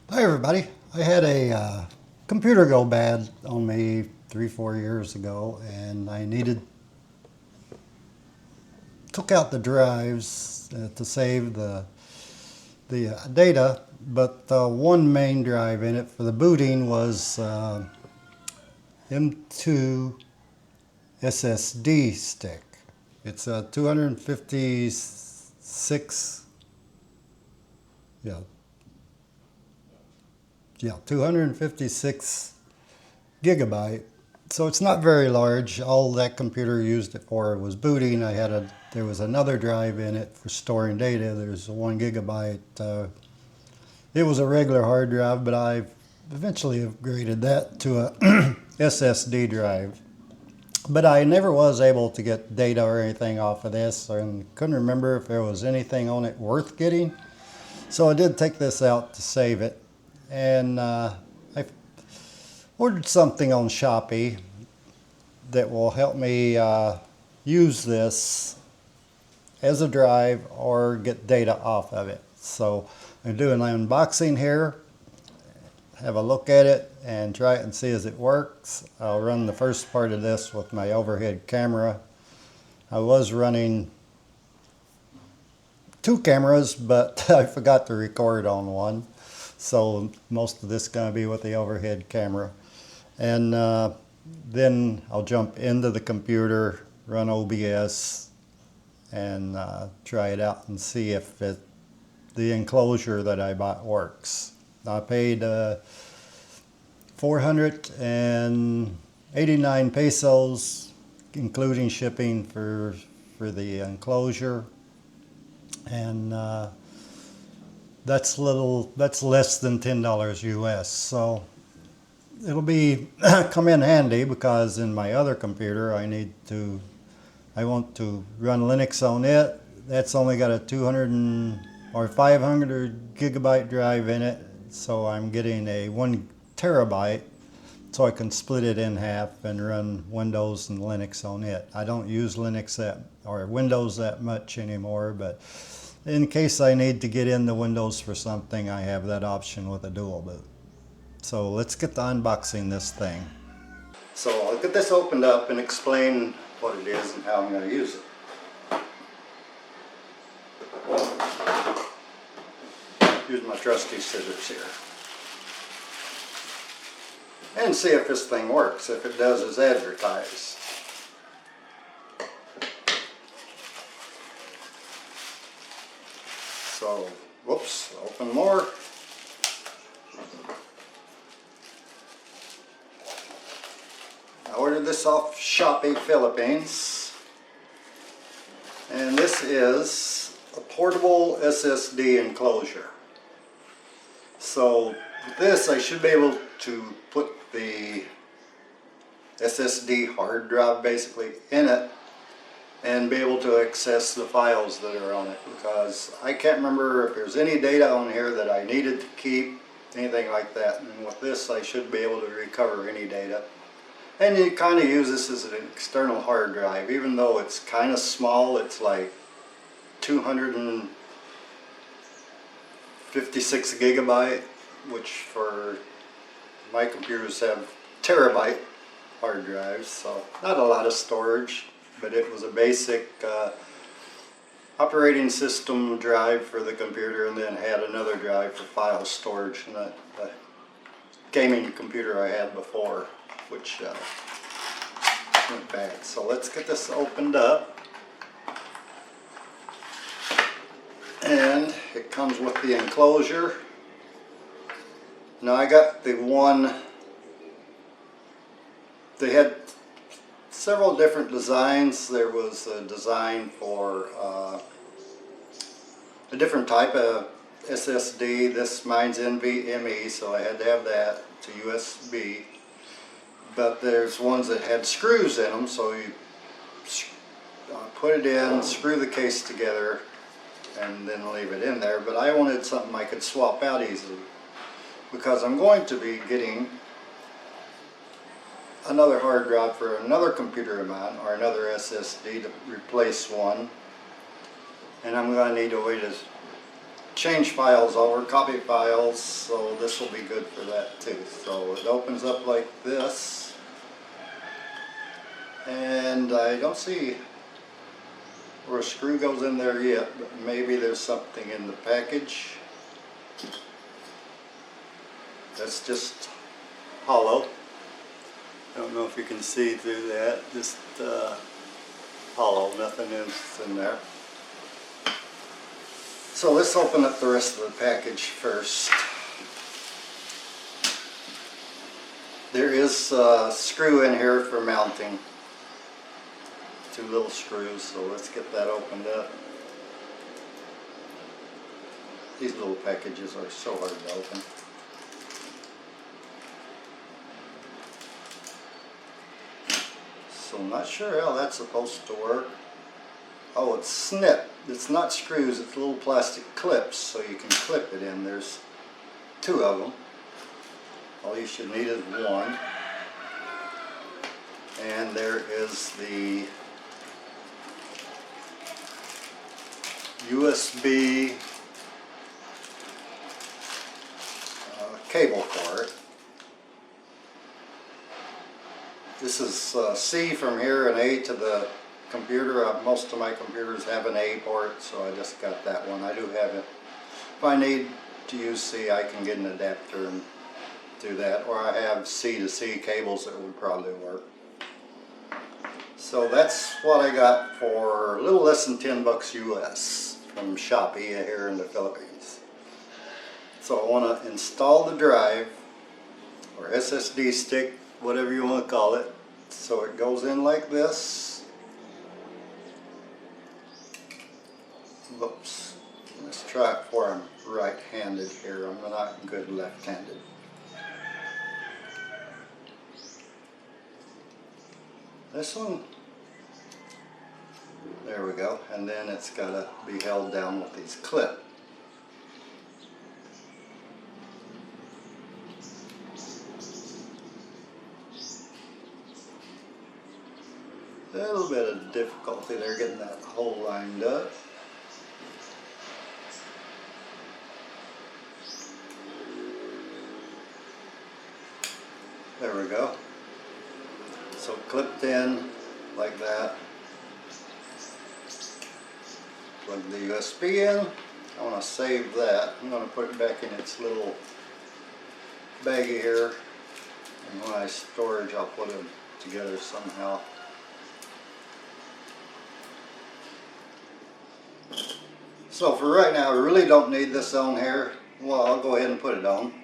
Hi everybody. I had a computer go bad on me 3-4 years ago, and I took out the drives to save the data, but one main drive in it for the booting was M2 SSD stick. It's a 256, yeah, 256 gigabyte. So it's not very large. All that computer used it for was booting. There was another drive in it for storing data. There's a 1 gigabyte. It was a regular hard drive, but I've eventually upgraded that to a SSD drive. But I never was able to get data or anything off of this, and couldn't remember if there was anything on it worth getting. So I did take this out to save it, and I ordered something on Shopee that will help me use this as a drive or get data off of it. So I'm doing an unboxing here, have a look at it and try it and see as it works. I'll run the first part of this with my overhead camera. I was running two cameras, but I forgot to record on one. So most of this is going to be with the overhead camera. And then I'll jump into the computer, run OBS, and try it out and see if the enclosure that I bought works. I paid 489 pesos, including shipping for the enclosure, and that's less than $10 US. So it'll be come in handy, because in my other computer I want to run Linux on it. That's only got a 500 gigabyte drive in it, so I'm getting a 1 terabyte, so I can split it in half and run Windows and Linux on it. I don't use Windows that much anymore, but in case I need to get into Windows for something, I have that option with a dual boot. So let's get to unboxing this thing. So I'll get this opened up and explain what it is and how I'm going to use it. Use my trusty scissors here. And see if this thing works, if it does as advertised. So, whoops, open more. I ordered this off Shopee, Philippines. And this is a portable SSD enclosure. So with this, I should be able to put the SSD hard drive basically in it and be able to access the files that are on it, because I can't remember if there's any data on here that I needed to keep, anything like that. And with this, I should be able to recover any data. And you kind of use this as an external hard drive, even though it's kind of small. It's like 256 gigabyte, which for my computers have terabyte hard drives, so not a lot of storage, but it was a basic operating system drive for the computer, and then had another drive for file storage in the gaming computer I had before, which went bad. So let's get this opened up. And it comes with the enclosure. Now I got the one, they had several different designs. There was a design for a different type of SSD. Mine's NVMe, so I had to have that. It's a USB. But there's ones that had screws in them, so you put it in, screw the case together, and then leave it in there. But I wanted something I could swap out easily, because I'm going to be getting another hard drive for another computer of mine, or another SSD to replace one, and I'm going to need a way to change files over, copy files, so this will be good for that too. So it opens up like this, and I don't see where a screw goes in there yet, but maybe there's something in the package. That's just hollow. I don't know if you can see through that, just hollow, nothing else in there. So let's open up the rest of the package first. There is a screw in here for mounting. 2 little screws, so let's get that opened up. These little packages are so hard to open. So I'm not sure how that's supposed to work. Oh, it's snip. It's not screws, it's little plastic clips, so you can clip it in. There's 2 of them. All you should need is one. And there is the USB cable for it. This is C from here and A to the computer. Most of my computers have an A port, so I just got that one. I do have it. If I need to use C, I can get an adapter and do that, or I have C to C cables that would probably work. So that's what I got for a little less than 10 bucks US from Shopee here in the Philippines. So I want to install the drive, or SSD stick, whatever you want to call it. So it goes in like this. Whoops. Let's try it for I'm right-handed here. I'm not good left-handed. This one. There we go. And then it's got to be held down with these clips. A little bit of difficulty there getting that hole lined up. There we go. So clipped in like that. Plug the USB in. I want to save that. I'm going to put it back in its little baggie here. And when I storage, I'll put them together somehow. So for right now, we really don't need this on here. Well, I'll go ahead and put it on.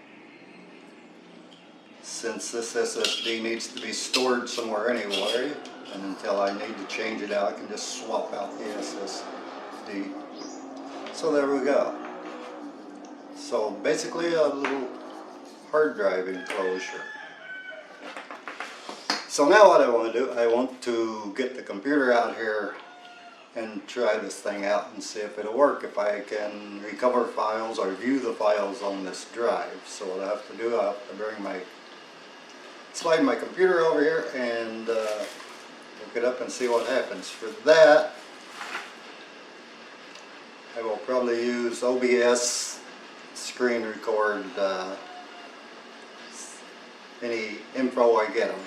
Since this SSD needs to be stored somewhere anyway, and until I need to change it out, I can just swap out the SSD. So there we go. So basically a little hard drive enclosure. So now what I want to do, I want to get the computer out here and try this thing out and see if it'll work, if I can recover files or view the files on this drive. So what I have to do, I have to bring slide my computer over here and look it up and see what happens. For that, I will probably use OBS screen record any info I get on it.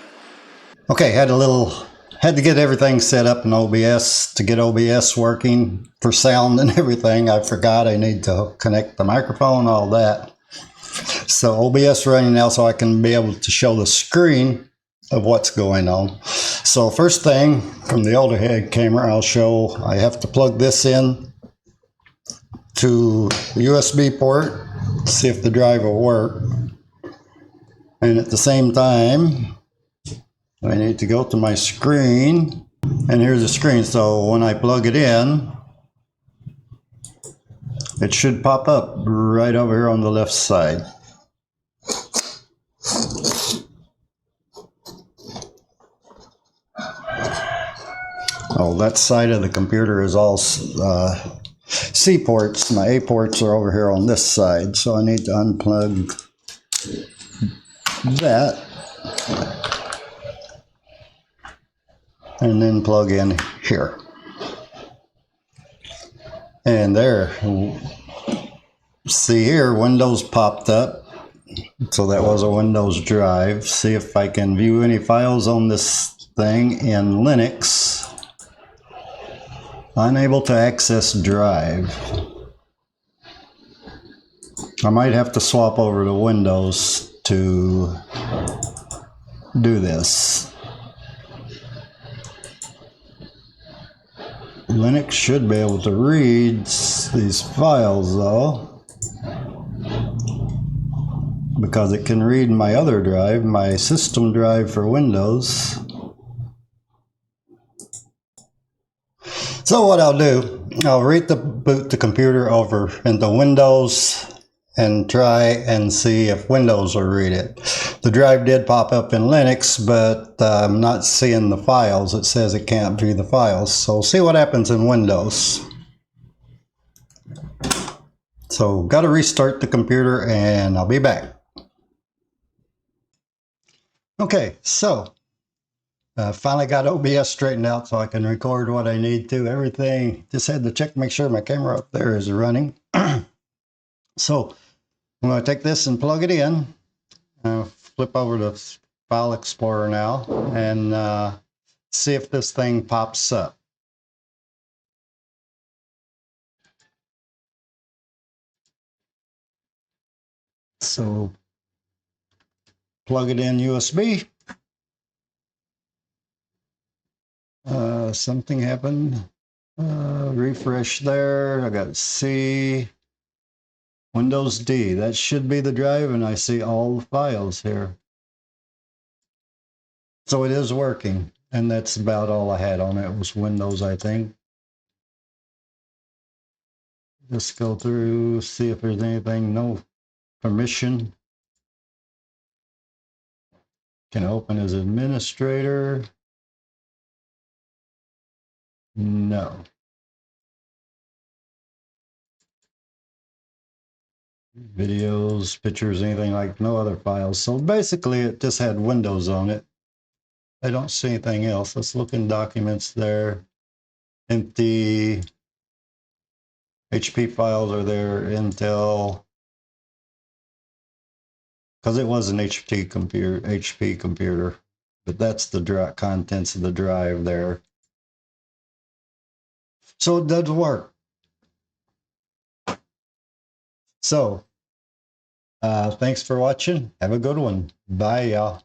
Okay, had to get everything set up in OBS to get OBS working for sound and everything. I forgot I need to connect the microphone, all that. So OBS running now so I can be able to show the screen of what's going on. So first thing from the overhead camera I'll show, I have to plug this in to the USB port, see if the drive will work. And at the same time, I need to go to my screen, and here's the screen. So when I plug it in, it should pop up right over here on the left side. Oh, that side of the computer is all C ports. My A ports are over here on this side, so I need to unplug that and then plug in here. And there, See here, Windows popped up. So that was a Windows drive. See if I can view any files on this thing in Linux. Unable to access drive. I might have to swap over to Windows to do this. Linux should be able to read these files though, because it can read my other drive, my system drive for Windows. So what I'll do, I'll boot the computer over into Windows and try and see if Windows will read it. The drive did pop up in Linux, but I'm not seeing the files. It says it can't view the files. So we'll see what happens in Windows. So got to restart the computer and I'll be back. Okay, so finally got OBS straightened out so I can record what I need to. Everything, just had to check, make sure my camera up there is running. So I'm going to take this and plug it in. Flip over to File Explorer now and see if this thing pops up. So plug it in USB. Something happened. Refresh there. I got C. Windows D. That should be the drive, and I see all the files here. So it is working, and that's about all I had on it. It was Windows, I think. Just go through, see if there's anything. No permission. Can open as administrator. No. Videos, pictures, anything like, no other files. So basically it just had Windows on it. I don't see anything else. Let's look in documents there. Empty. HP files are there. Intel. Because it was an HP computer. But that's the contents of the drive there. So it does work. So, thanks for watching. Have a good one. Bye, y'all.